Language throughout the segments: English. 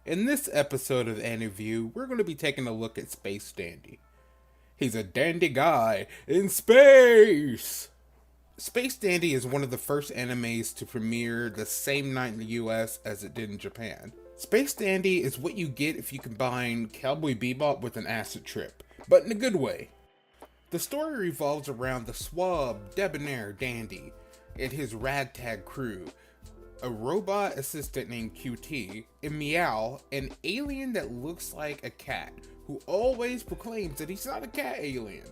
In this episode of Aniview, we're going to be taking a look at Space Dandy. He's a dandy guy in space! Space Dandy is one of the first animes to premiere the same night in the US as it did in Japan. Space Dandy is what you get if you combine Cowboy Bebop with an acid trip, but in a good way. The story revolves around the suave, debonair Dandy and his ragtag crew, a robot assistant named QT, and Meow, an alien that looks like a cat, who always proclaims that he's not a cat alien.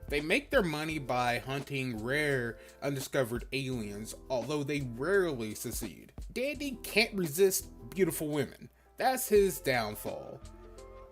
They make their money by hunting rare, undiscovered aliens, although they rarely succeed. Dandy can't resist beautiful women. That's his downfall.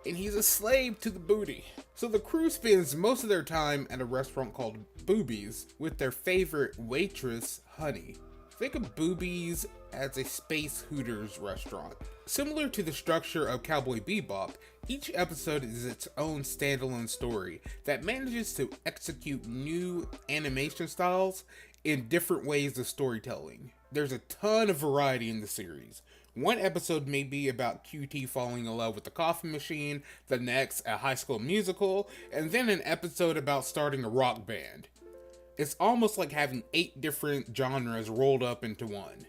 And he's a slave to the booty. So the crew spends most of their time at a restaurant called Boobies with their favorite waitress, Honey. Think of Boobies as a space Hooters restaurant. Similar to the structure of Cowboy Bebop, each episode is its own standalone story that manages to execute new animation styles in different ways of storytelling. There's a ton of variety in the series. One episode may be about QT falling in love with the coffee machine, the next a High School Musical, and then an episode about starting a rock band. It's almost like having 8 different genres rolled up into one.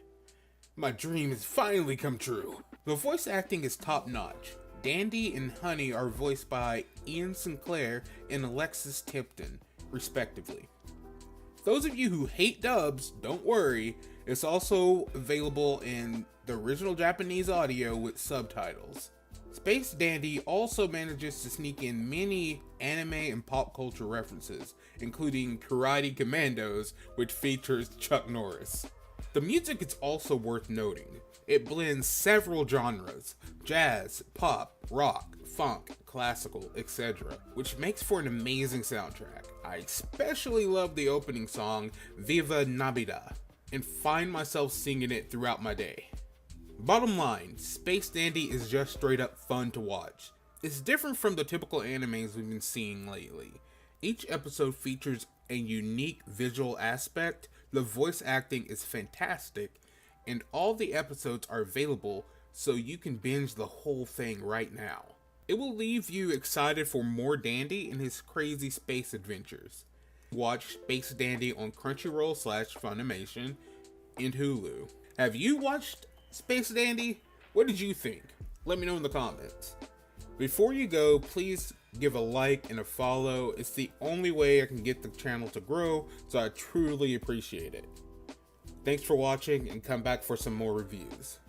My dream has finally come true. The voice acting is top notch. Dandy and Honey are voiced by Ian Sinclair and Alexis Tipton, respectively. Those of you who hate dubs, don't worry, it's also available in the original Japanese audio with subtitles. Space Dandy also manages to sneak in many anime and pop culture references, including Karate Commandos, which features Chuck Norris. The music is also worth noting. It blends several genres: jazz, pop, rock, funk, classical, etc., which makes for an amazing soundtrack. I especially love the opening song, Viva Navidad, and find myself singing it throughout my day. Bottom line, Space Dandy is just straight up fun to watch. It's different from the typical animes we've been seeing lately. Each episode features a unique visual aspect, the voice acting is fantastic, and all the episodes are available so you can binge the whole thing right now. It will leave you excited for more Dandy and his crazy space adventures. Watch Space Dandy on Crunchyroll / Funimation and Hulu. Have you watched Space Dandy? What did you think? Let me know in the comments. Before you go, please give a like and a follow. It's the only way I can get the channel to grow, so I truly appreciate it. Thanks for watching, and come back for some more reviews.